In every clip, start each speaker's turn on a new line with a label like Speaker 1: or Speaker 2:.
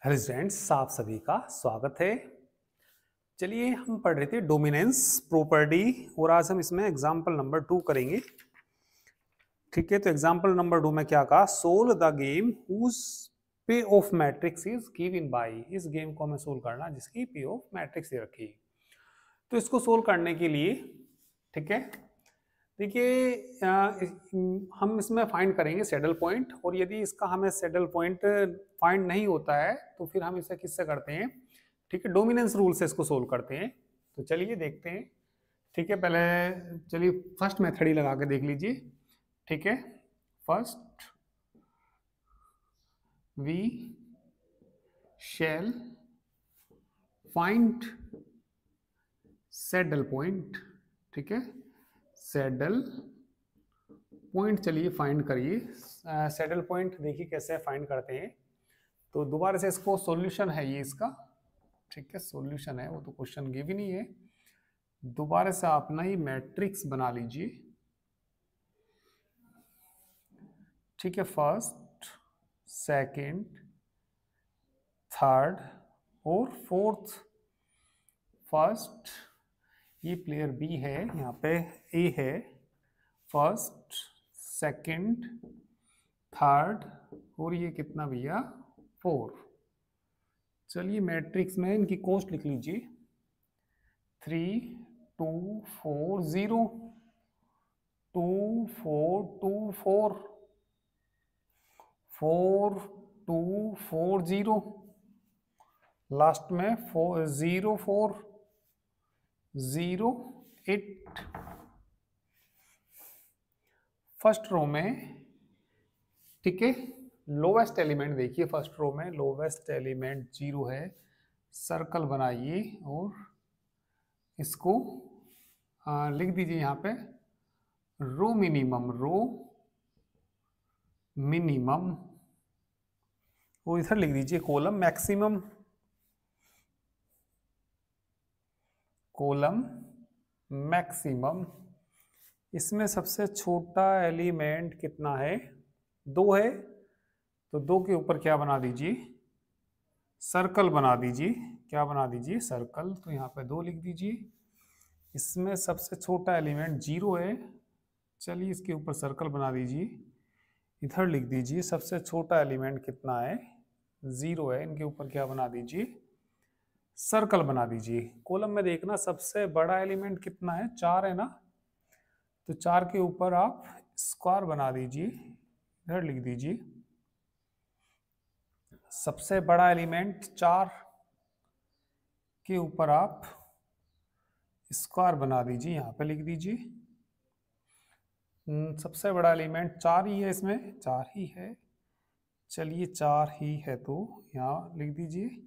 Speaker 1: Hello students, आप सभी का स्वागत है। चलिए हम पढ़ रहे थे डोमिनेंस प्रॉपर्टी और आज हम इसमें एग्जांपल नंबर 2 करेंगे। ठीक है, तो एग्जांपल नंबर 2 में क्या कहा, सोल्व द गेम हुज पे of matrix is given by. इस गेम को हमें सोल्व करना जिसकी पे ऑफ मैट्रिक्स दे रखी है। तो इसको सोल्व करने के लिए, ठीक है, देखिए हम इसमें फाइंड करेंगे सैडल पॉइंट, और यदि इसका हमें सैडल पॉइंट फाइंड नहीं होता है तो फिर हम इसे किससे करते हैं, ठीक है, डोमिनेंस रूल से इसको सोल्व करते हैं। तो चलिए देखते हैं। ठीक है, पहले चलिए फर्स्ट मेथड ही लगा के देख लीजिए। ठीक है, first we shall find saddle point. ठीक है, सैडल पॉइंट चलिए फाइंड करिए। सैडल पॉइंट देखिए कैसे फाइंड करते हैं। तो दोबारा से इसको सॉल्यूशन है ये इसका, ठीक है, सॉल्यूशन है, वो तो क्वेश्चन गिवन ही है। दोबारा से आप ना ये मैट्रिक्स बना लीजिए। ठीक है, फर्स्ट सेकंड थर्ड और फोर्थ। फर्स्ट ये प्लेयर बी है, यहाँ पे ए है, फर्स्ट सेकंड थर्ड और ये कितना भैया 4। चलिए मैट्रिक्स में इनकी कॉस्ट लिख लीजिए, 3 2 4 0 2 4 2 4 4 2 4 0, लास्ट में 4 0 4 0 8। फर्स्ट रो में, ठीक है, लोवेस्ट एलिमेंट देखिए, फर्स्ट रो में लोवेस्ट एलिमेंट 0 है, सर्कल बनाइए और इसको लिख दीजिए यहाँ पे रो मिनिमम, रो मिनिमम, और इधर लिख दीजिए कॉलम मैक्सिमम, कॉलम मैक्सिमम। इसमें सबसे छोटा एलिमेंट कितना है, 2 है, तो 2 के ऊपर क्या बना दीजिए, सर्कल बना दीजिए। क्या बना दीजिए, सर्कल। तो यहाँ पे 2 लिख दीजिए। इसमें सबसे छोटा एलिमेंट 0 है, चलिए इसके ऊपर सर्कल बना दीजिए। इधर लिख दीजिए सबसे छोटा एलिमेंट कितना है, 0 है, इनके ऊपर क्या बना दीजिए, सर्कल बना दीजिए। कॉलम में देखना सबसे बड़ा एलिमेंट कितना है, 4 है ना, तो 4 के ऊपर आप स्क्वायर बना दीजिए। इधर लिख दीजिए सबसे बड़ा एलिमेंट 4 के ऊपर आप स्क्वायर बना दीजिए, यहाँ पे लिख दीजिए। सबसे बड़ा एलिमेंट 4 ही है, इसमें 4 ही है, चलिए 4 ही है तो यहाँ लिख दीजिए।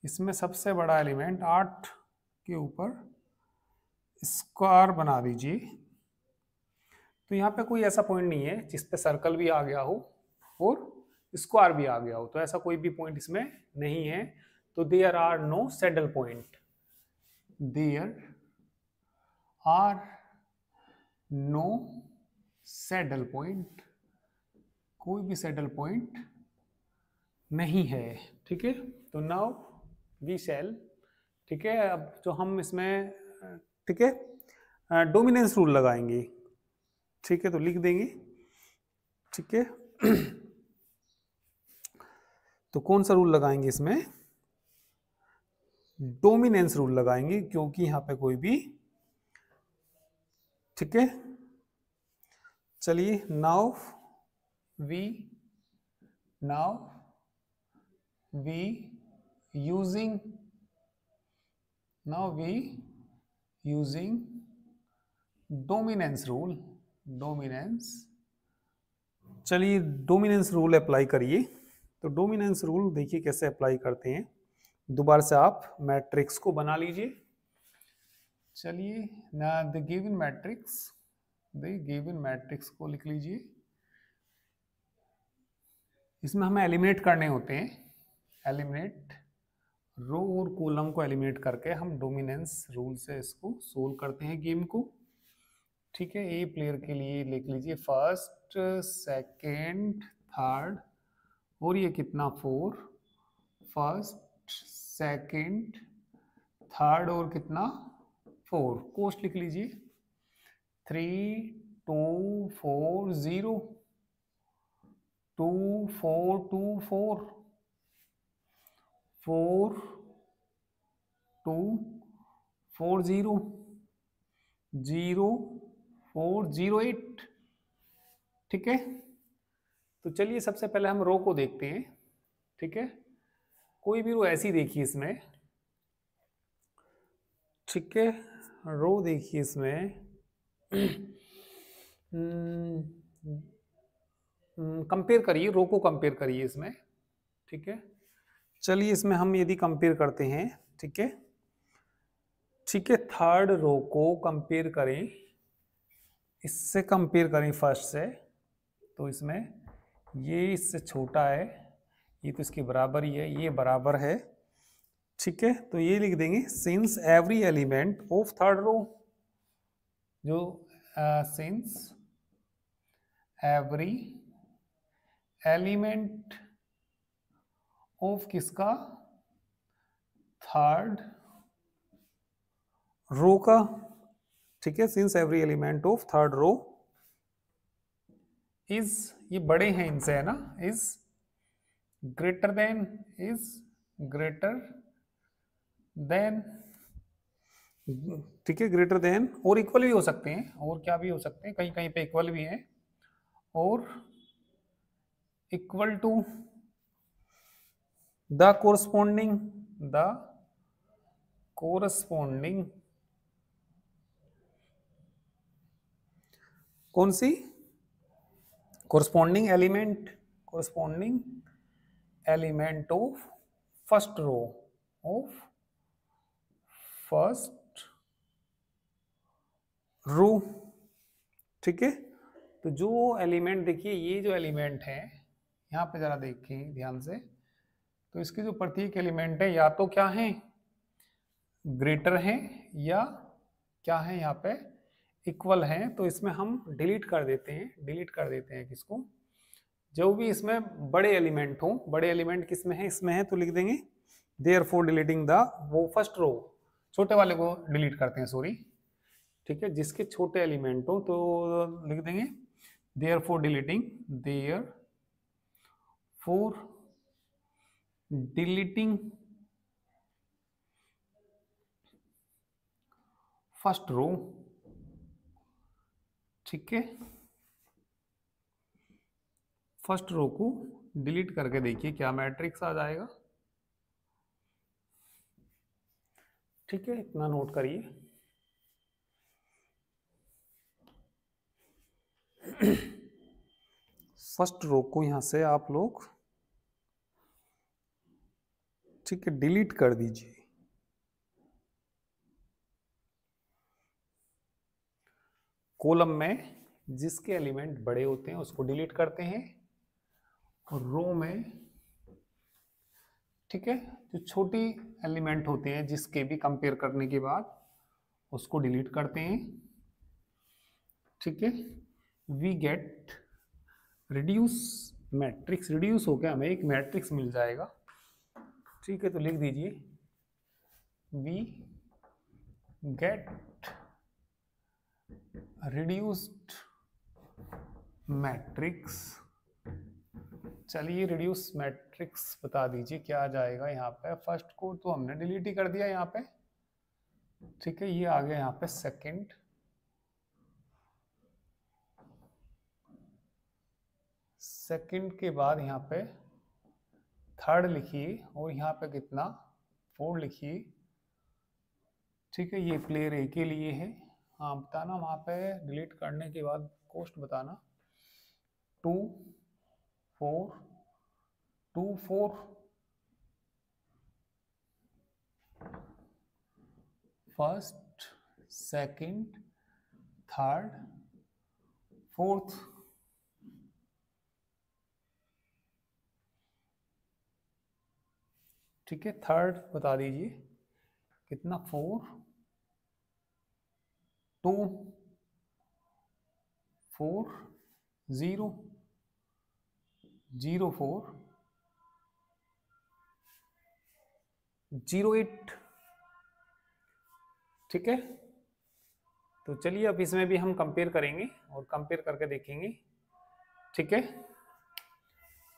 Speaker 1: इसमें सबसे बड़ा एलिमेंट 8 के ऊपर स्क्वायर बना दीजिए। तो यहाँ पे कोई ऐसा पॉइंट नहीं है जिस पे सर्कल भी आ गया हो और स्क्वायर भी आ गया हो, तो ऐसा कोई भी पॉइंट इसमें नहीं है। तो there are no saddle point, there are no saddle point, कोई भी सैडल पॉइंट नहीं है। ठीक है, तो नाउ वी शैल, ठीक है, अब जो हम इसमें, ठीक है, डोमिनेंस रूल लगाएंगे। ठीक है, तो लिख देंगे, ठीक है। तो कौन सा रूल लगाएंगे इसमें, डोमिनेंस रूल लगाएंगे, क्योंकि यहां पे कोई भी, ठीक है, चलिए now we using, now we using dominance rule, dominance, चलिए डोमिनेंस रूल अप्लाई करिए। तो डोमिनेंस रूल देखिए कैसे अप्लाई करते हैं। दोबारा से आप मैट्रिक्स को बना लीजिए। चलिए ना, the given matrix, the given matrix को लिख लीजिए। इसमें हमें एलिमिनेट करने होते हैं, एलिमिनेट रो और कॉलम को एलिमिनेट करके हम डोमिनेंस रूल से इसको सोल्व करते हैं गेम को। ठीक है, ए प्लेयर के लिए लिख लीजिए फर्स्ट सेकंड थर्ड और ये कितना 4 फर्स्ट, सेकंड, थर्ड और कितना 4, कोस्ट लिख लीजिए 3 2 4 0 2 4 2 4 4 2 4 0 0 4 0 8। ठीक है, तो चलिए सबसे पहले हम रो को देखते हैं। ठीक है, कोई भी रो ऐसी देखिए इसमें। ठीक है, रो देखिए इसमें कंपेयर करिए, रो को कंपेयर करिए इसमें। ठीक है, चलिए इसमें हम यदि कंपेयर करते हैं। ठीक है, ठीक है, थर्ड रो को कंपेयर करें, इससे कंपेयर करें फर्स्ट से, तो इसमें ये इससे छोटा है, ये तो इसके बराबर ही है, ये बराबर है। ठीक है, तो ये लिख देंगे since every element of third row, जो सिंस एवरी एलिमेंट ऑफ किसका, थर्ड रो का। ठीक है, since every element of third row is, ये बड़े हैं इनसे है ना, is greater than, is greater than. ठीक है, ग्रेटर देन और इक्वल भी हो सकते हैं, और क्या भी हो सकते हैं, कहीं कहीं पे इक्वल भी हैं, और equal to the corresponding, the corresponding कौन सी, corresponding element, corresponding element of first row, of first row. ठीक है, तो जो एलिमेंट देखिए, ये जो एलिमेंट है यहाँ पे जरा देखिए ध्यान से, तो इसके जो प्रत्येक एलिमेंट है या तो क्या है, ग्रेटर है, या क्या है यहाँ पे इक्वल है। तो इसमें हम डिलीट कर देते हैं, डिलीट कर देते हैं किसको, जो भी इसमें बड़े एलिमेंट हो। बड़े एलिमेंट किसमें है, इसमें है, तो लिख देंगे देयरफॉर डिलीटिंग द, वो फर्स्ट रो, छोटे वाले को डिलीट करते हैं, सॉरी। ठीक है, जिसके छोटे एलिमेंट हो तो लिख देंगे therefore deleting, therefore deleting first row. ठीक है, फर्स्ट रो को डिलीट करके देखिए क्या मैट्रिक्स आ जाएगा। ठीक है, इतना नोट करिए। फर्स्ट रो को यहां से आप लोग, ठीक है, डिलीट कर दीजिए। कॉलम में जिसके एलिमेंट बड़े होते हैं उसको डिलीट करते हैं, और रो में, ठीक है, जो छोटी एलिमेंट होते हैं जिसके भी कंपेयर करने के बाद उसको डिलीट करते हैं। ठीक है, we get reduce matrix, reduce होकर हमें एक मैट्रिक्स मिल जाएगा। ठीक है, तो लिख दीजिए वी गेट रिड्यूस्ड मैट्रिक्स। चलिए रिड्यूस मैट्रिक्स बता दीजिए क्या आ जाएगा यहाँ पे। फर्स्ट को तो हमने डिलीट ही कर दिया यहाँ पे। ठीक है, ये आ गया यहाँ पे सेकंड, सेकंड के बाद यहाँ पे थर्ड लिखिए, और यहाँ पे कितना 4 लिखिए। ठीक है, ये प्लेयर ए के लिए है। हाँ, बताना वहाँ पे डिलीट करने के बाद कोस्ट बताना 2 4 2 4। First, second, third, fourth. ठीक है, थर्ड बता दीजिए कितना 4 2 4 0 0 4 08। ठीक है, तो चलिए अब इसमें भी हम कंपेयर करेंगे और कंपेयर करके देखेंगे। ठीक है,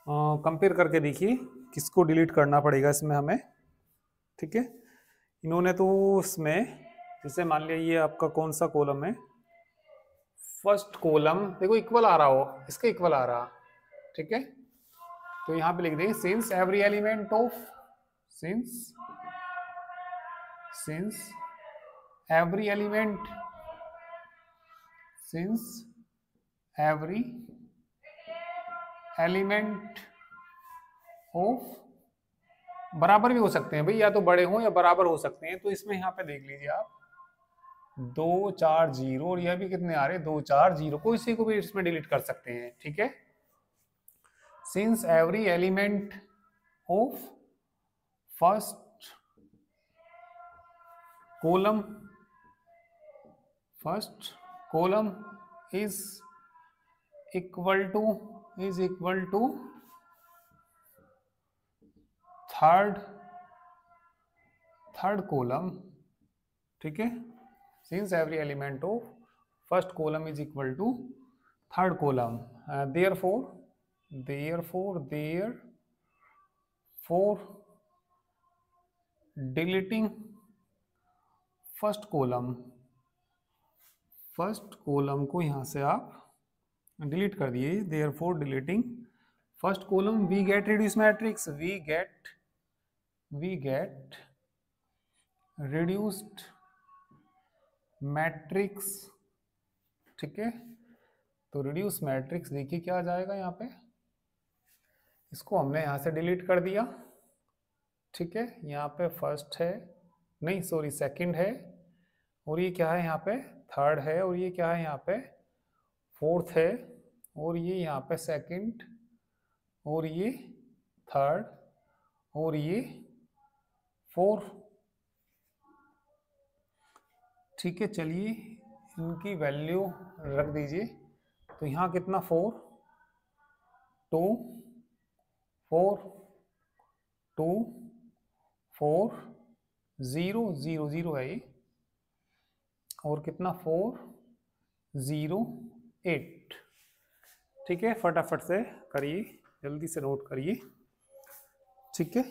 Speaker 1: कंपेयर करके देखिए किसको डिलीट करना पड़ेगा इसमें हमें। ठीक है, इन्होंने तो इसमें जैसे मान लिया ये आपका कौन सा कॉलम है, फर्स्ट कॉलम देखो इक्वल आ रहा हो, इसका इक्वल आ रहा। ठीक है, तो यहां पे लिख देंगे since every element of since since every element since every element of, बराबर भी हो सकते हैं भाई, या तो बड़े हो या बराबर हो सकते हैं। तो इसमें यहाँ पे देख लीजिए आप 2 4 0 और यह भी कितने आ रहे हैं 2 4 0, कोई सी को भी इसमें डिलीट कर सकते हैं। ठीक है, since every element of first column is equal to third column. ठीक है, since every element of first column is equal to third column, therefore deleting first column को यहां से आप डिलीट कर दिए, therefore deleting first column we get reduce matrix, we get reduced matrix. ठीक है, तो रिड्यूस मैट्रिक्स देखिए क्या आ जाएगा यहाँ पे, इसको हमने यहाँ से डिलीट कर दिया। ठीक है, यहाँ पे फर्स्ट है, नहीं सॉरी सेकंड है, और ये क्या है यहाँ पे थर्ड है, और ये क्या है यहाँ पे फोर्थ है, और ये यहाँ पे सेकंड, और ये थर्ड, और ये फोर्थ। ठीक है, चलिए इनकी वैल्यू रख दीजिए। तो यहाँ कितना 4 2 4 2 4 0 0 0 है ये, और कितना 4 0 8। ठीक है, फटाफट से करिए, जल्दी से नोट करिए। ठीक है।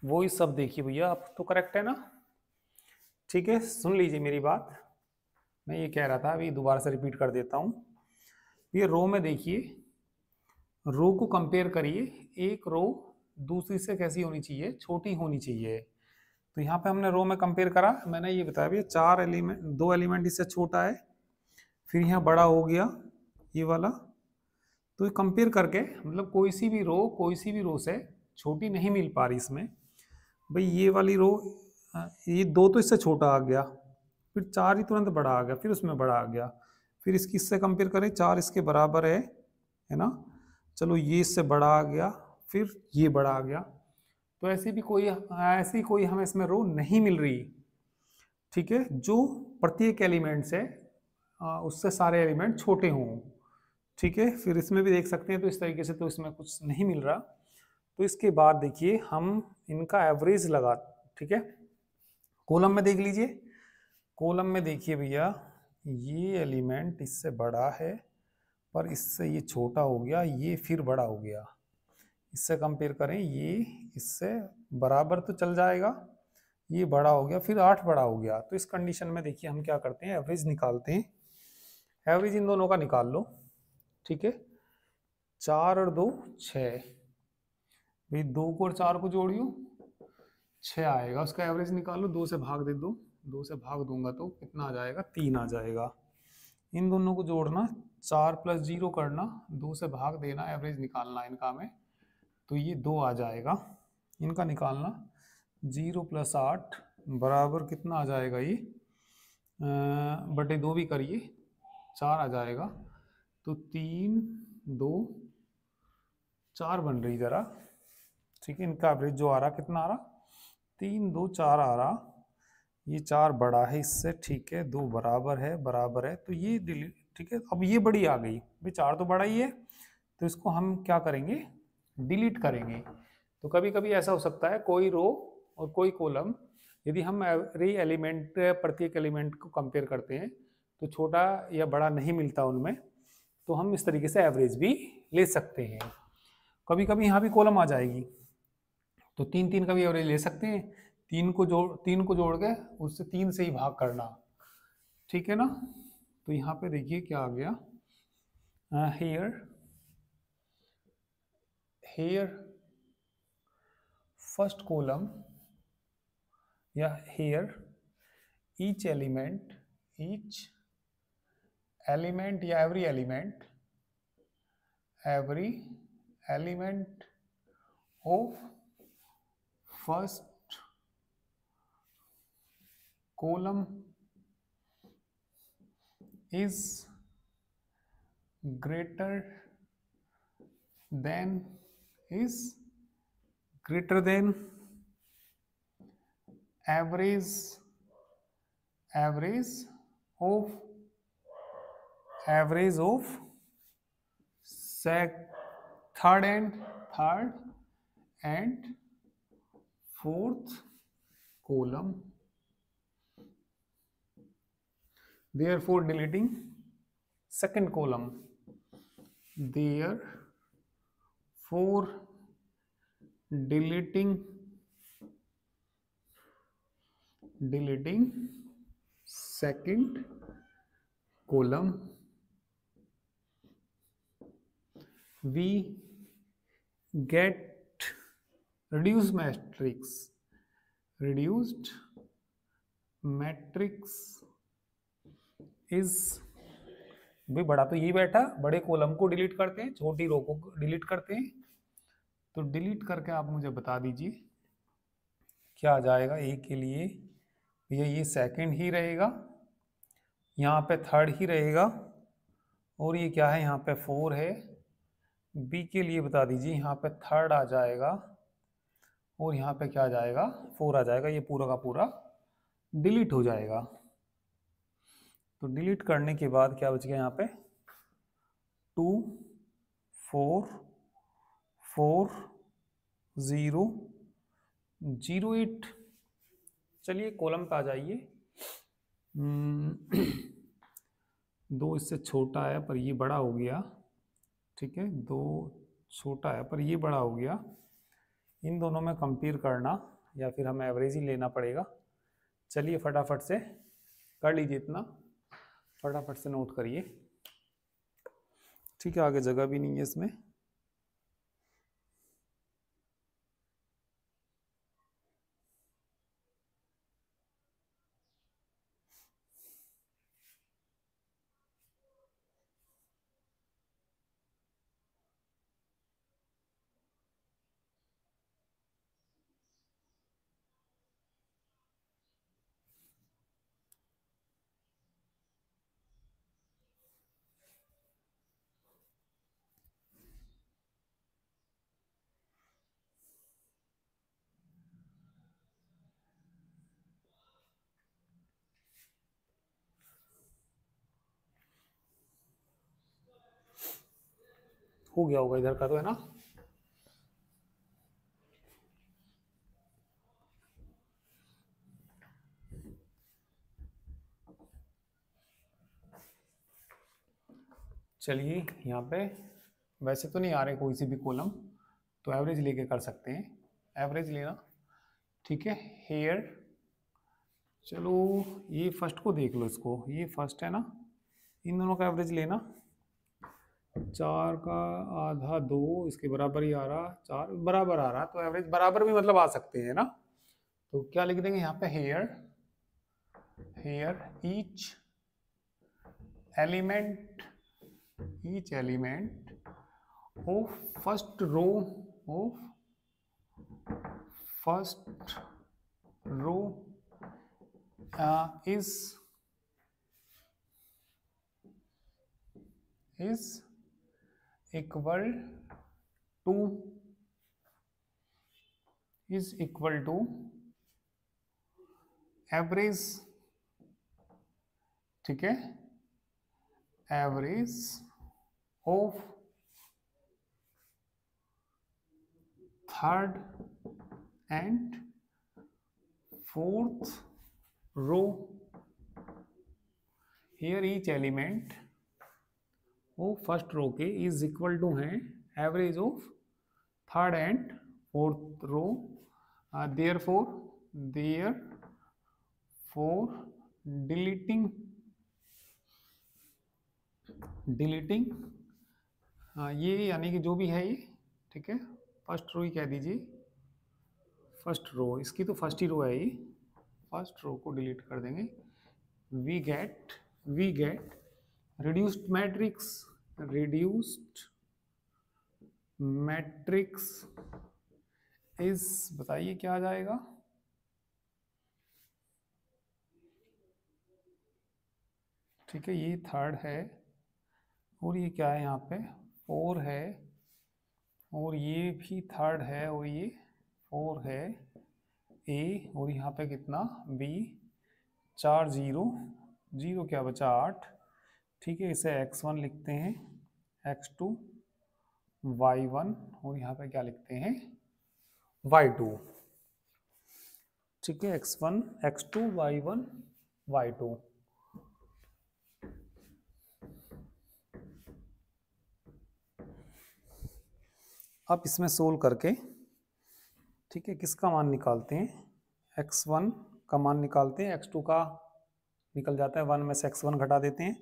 Speaker 1: वही सब देखिए भैया, आप तो करेक्ट है ना। ठीक है, सुन लीजिए मेरी बात। मैं ये कह रहा था, अभी दोबारा से रिपीट कर देता हूँ। ये रो में देखिए, रो को कंपेयर करिए, एक रो दूसरी से कैसी होनी चाहिए, छोटी होनी चाहिए। तो यहाँ पे हमने रो में कंपेयर करा, मैंने ये बताया भैया 4 एलिमेंट, 2 एलिमेंट इससे छोटा है, फिर यहाँ बड़ा हो गया ये वाला। तो ये कंपेयर करके मतलब कोई सी भी रो से छोटी नहीं मिल पा रही इसमें। भाई ये वाली रो, ये 2 तो इससे छोटा आ गया, फिर 4 ही तुरंत बड़ा आ गया, फिर उसमें बड़ा आ गया, फिर इसकी इससे कंपेयर करें 4 इसके बराबर है ना। चलो ये इससे बड़ा आ गया, फिर ये बड़ा आ गया। तो ऐसी कोई हमें इसमें रो नहीं मिल रही। ठीक है, जो प्रत्येक एलिमेंट से उससे सारे एलिमेंट छोटे हों। ठीक है, फिर इसमें भी देख सकते हैं, तो इस तरीके से तो इसमें कुछ नहीं मिल रहा। तो इसके बाद देखिए हम इनका एवरेज लगा। ठीक है, कॉलम में देख लीजिए, कॉलम में देखिए भैया, ये एलिमेंट इससे बड़ा है पर इससे ये छोटा हो गया, ये फिर बड़ा हो गया। इससे कंपेयर करें, ये इससे बराबर तो चल जाएगा, ये बड़ा हो गया, फिर 8 बड़ा हो गया। तो इस कंडीशन में देखिए हम क्या करते हैं, एवरेज निकालते हैं। एवरेज इन दोनों का निकाल लो। ठीक है, 4 और 2 6, भाई 2 को और 4 को जोड़ियो 6 आएगा, उसका एवरेज निकालो, 2 से भाग दे दो, 2 से भाग दूंगा तो कितना आ जाएगा, 3 आ जाएगा। इन दोनों को जोड़ना, 4 + 0 करना, 2 से भाग देना, एवरेज निकालना इनका में, तो ये 2 आ जाएगा। इनका निकालना, 0 + 8 बराबर कितना आ जाएगा, ये बटे 2 भी करिए, 4 आ जाएगा। तो 3 2 4 बन रही जरा। ठीक है, इनका एवरेज जो आ रहा कितना आ रहा, 3 2 4 आ रहा। ये 4 बड़ा है इससे, ठीक है, 2 बराबर है, तो ये डिलीट। ठीक है, अब ये बड़ी आ गई, भाई 4 तो बड़ा ही है, तो इसको हम क्या करेंगे, डिलीट करेंगे। तो कभी कभी ऐसा हो सकता है, कोई रो और कोई कॉलम, यदि हम एवरी एलिमेंट, प्रत्येक एलिमेंट को कंपेयर करते हैं तो छोटा या बड़ा नहीं मिलता उनमें, तो हम इस तरीके से एवरेज भी ले सकते हैं। कभी कभी यहाँ भी कॉलम आ जाएगी, तो 3 3 का भी एवरेज ले सकते हैं। 3 को जोड़ के उससे 3 से ही भाग करना। ठीक है ना। तो यहाँ पे देखिए क्या आ गया, हेयर फर्स्ट कॉलम या हेयर ईच एलिमेंट या every element of first column is greater than average of third and fourth column, therefore deleting second column, therefore deleting second column, we get reduced matrix is, भाई बड़ा तो यही बैठा, बड़े column को delete करते हैं, छोटी रो को डिलीट करते हैं। तो डिलीट करके आप मुझे बता दीजिए क्या आ जाएगा। ए के लिए भैया ये सेकंड ही रहेगा, यहाँ पे थर्ड ही रहेगा, और ये क्या है, यहाँ पे 4 है। बी के लिए बता दीजिए, यहाँ पे थर्ड आ जाएगा, और यहाँ पे क्या आ जाएगा, 4 आ जाएगा। ये पूरा का पूरा डिलीट हो जाएगा। तो डिलीट करने के बाद क्या बच गया, यहाँ पे 2 4 4 0 0 8। चलिए कॉलम पे आ जाइए। 2 इससे छोटा है पर ये बड़ा हो गया। ठीक है, 2 छोटा है पर ये बड़ा हो गया। इन दोनों में कंपेयर करना या फिर हमें एवरेज ही लेना पड़ेगा। चलिए फटाफट से कर लीजिए, इतना फटाफट से नोट करिए। ठीक है, आगे जगह भी नहीं है इसमें। हो गया होगा इधर का तो, है ना। चलिए यहाँ पे वैसे तो नहीं आ रहे कोई सी भी कॉलम, तो एवरेज लेके कर सकते हैं। एवरेज लेना, ठीक है। हेयर, चलो ये फर्स्ट को देख लो, इसको, ये फर्स्ट है ना, इन दोनों का एवरेज लेना। 4 का आधा 2, इसके बराबर ही आ रहा, 4 बराबर आ रहा, तो एवरेज बराबर भी मतलब आ सकते हैं ना। तो क्या लिख देंगे यहाँ पे, here, here each element of first row is equal to average, ठीक है, average of third and fourth row. Here each element वो फर्स्ट रो के इज इक्वल टू है average of third and fourth row. Therefore deleting ये यानी कि जो भी है ये, ठीक है, फर्स्ट रो ही कह दीजिए, फर्स्ट रो, इसकी तो फर्स्ट ही रो है ये, फर्स्ट रो को डिलीट कर देंगे। We get reduced matrix is, बताइए क्या आ जाएगा। ठीक है, ये थर्ड है और ये क्या है यहाँ पे 4 है, और ये भी थर्ड है और ये 4 है ए, और यहाँ पे कितना बी, 4 0 0 क्या बचा 8। ठीक है, इसे x1 लिखते हैं, x2 y1, और यहाँ पे क्या लिखते हैं y2। ठीक है, x1 x2 y1 y2। अब इसमें सोल्व करके, ठीक है, किसका मान निकालते हैं, x1 का मान निकालते हैं, x2 का निकल जाता है, 1 में से x1 घटा देते हैं,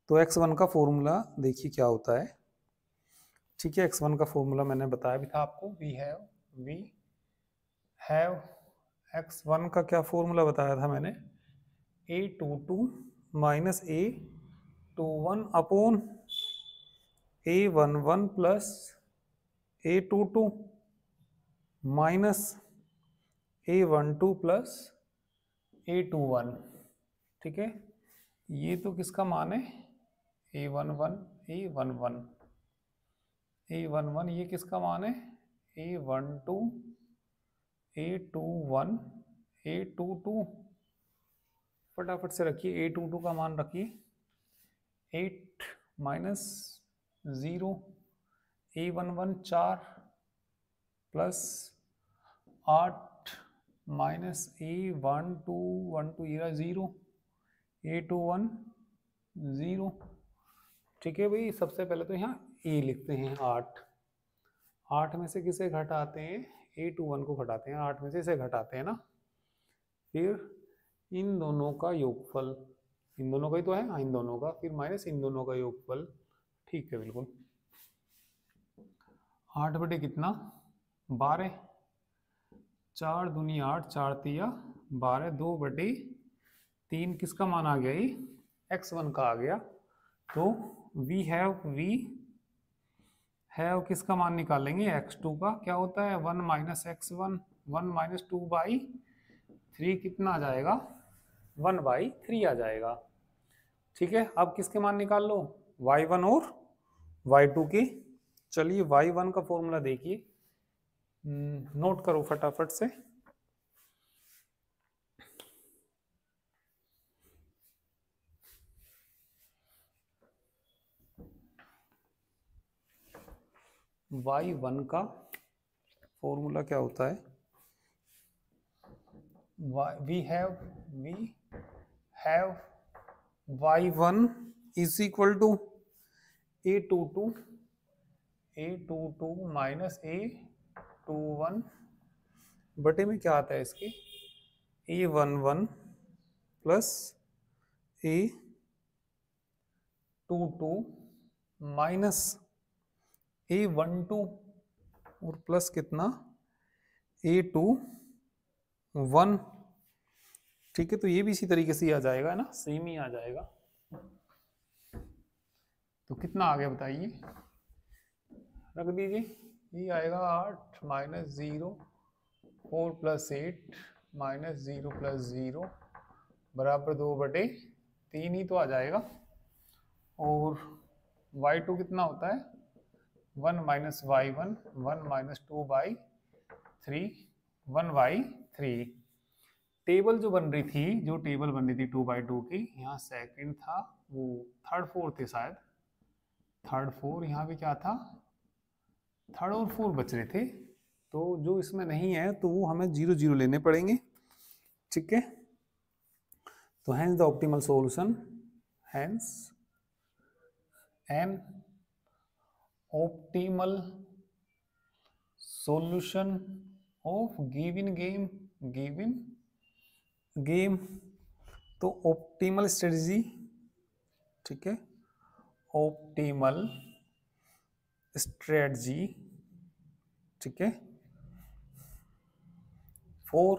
Speaker 1: तो x1 का फॉर्मूला देखिए क्या होता है। ठीक है, x1 का फॉर्मूला मैंने बताया भी था आपको, वी हैव x1 का क्या फॉर्मूला बताया था मैंने, a22 minus a21 upon a11 plus a22 minus a12 plus a21। ठीक है, ये तो किसका मान है, a11 ये किसका मान है, a12 a21 a22। फटाफट से रखिए, a22 का मान रखिए, 8 minus 0, a11 4 plus 8 minus a12 ये 0, a21 0। ठीक है भाई, सबसे पहले तो यहाँ ए लिखते हैं 8 में से किसे घटाते हैं, ए टू 1 को घटाते हैं, 8 में से इसे घटाते हैं ना, फिर इन दोनों का योगफल, इन दोनों का ही तो है, हाँ इन दोनों का, फिर माइनस इन दोनों का योगफल। ठीक है बिल्कुल। 8 बटे कितना 12, 4 दूनी 8, 4 तिया 12, 2 बटे 3 किसका मान आ गया, ये x1 का आ गया। तो वी हैव किसका मान निकालेंगे, x2 का। क्या होता है 1 माइनस x1, 1 माइनस 2/3 कितना आ जाएगा, 1/3 आ जाएगा। ठीक है, अब किसके मान निकाल लो, y1 और y2 के। चलिए y1 का फॉर्मूला देखिए, नोट करो फटाफट से। y1 का फॉर्मूला क्या होता है, we have y1 is equal to a22 minus a21 बटे में क्या आता है इसके, a11 plus a22 minus a12 और प्लस कितना a21। ठीक है, तो ये भी इसी तरीके से आ जाएगा ना, सेम ही आ जाएगा। तो कितना आ गया बताइए, रख दीजिए, ये आएगा 8 माइनस 0, 4 प्लस 8 माइनस 0 प्लस 0 बराबर 2 बटे 3 ही तो आ जाएगा। और y2 कितना होता है 1 माइनस y1, 1 माइनस 2/3, 1/3। टेबल जो बन रही थी, जो टेबल बन रही थी 2/2 की, यहाँ सेकंड था, वो थर्ड फोर्थ थे शायद, थर्ड फोर, यहाँ भी क्या था, थर्ड और फोर बच रहे थे। तो जो इसमें नहीं है तो वो हमें 0 0 लेने पड़ेंगे। ठीक है, तो hence the optimal solution, hence an optimal solution of given game, तो ऑप्टिमल स्ट्रेटजी, ठीक है, ऑप्टिमल स्ट्रेटजी, ठीक है, फोर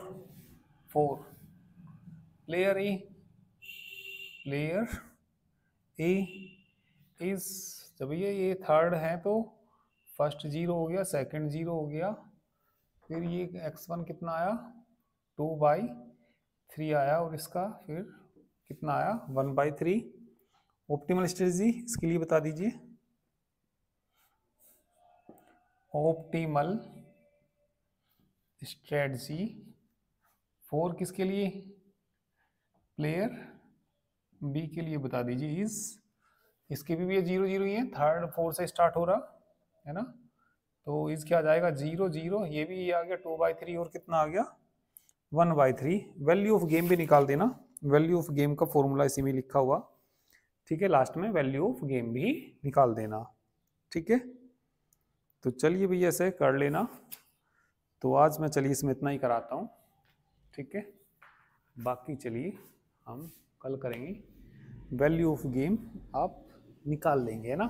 Speaker 1: प्लेयर ए इज, जब ये थर्ड है तो फर्स्ट 0 हो गया, सेकंड 0 हो गया, फिर ये x1 कितना आया 2/3 आया, और इसका फिर कितना आया 1/3। ऑप्टिमल स्ट्रेटजी इसके लिए बता दीजिए, ऑप्टिमल स्ट्रेटजी 4 किसके लिए, प्लेयर बी के लिए बता दीजिए, इज, इसके भी ये 0 0 ही है, थर्ड 4 से स्टार्ट हो रहा है ना, तो इस क्या आ जाएगा 0 0, ये भी आ गया 2/3 और कितना आ गया 1/3। वैल्यू ऑफ गेम भी निकाल देना, वैल्यू ऑफ गेम का फॉर्मूला इसी में लिखा हुआ, ठीक है, लास्ट में वैल्यू ऑफ गेम भी निकाल देना। ठीक है, तो चलिए भैया ऐसे कर लेना। तो आज मैं चलिए इसमें इतना ही कराता हूँ, ठीक है, बाकी चलिए हम कल करेंगे। वैल्यू ऑफ गेम आप निकाल लेंगे, है ना।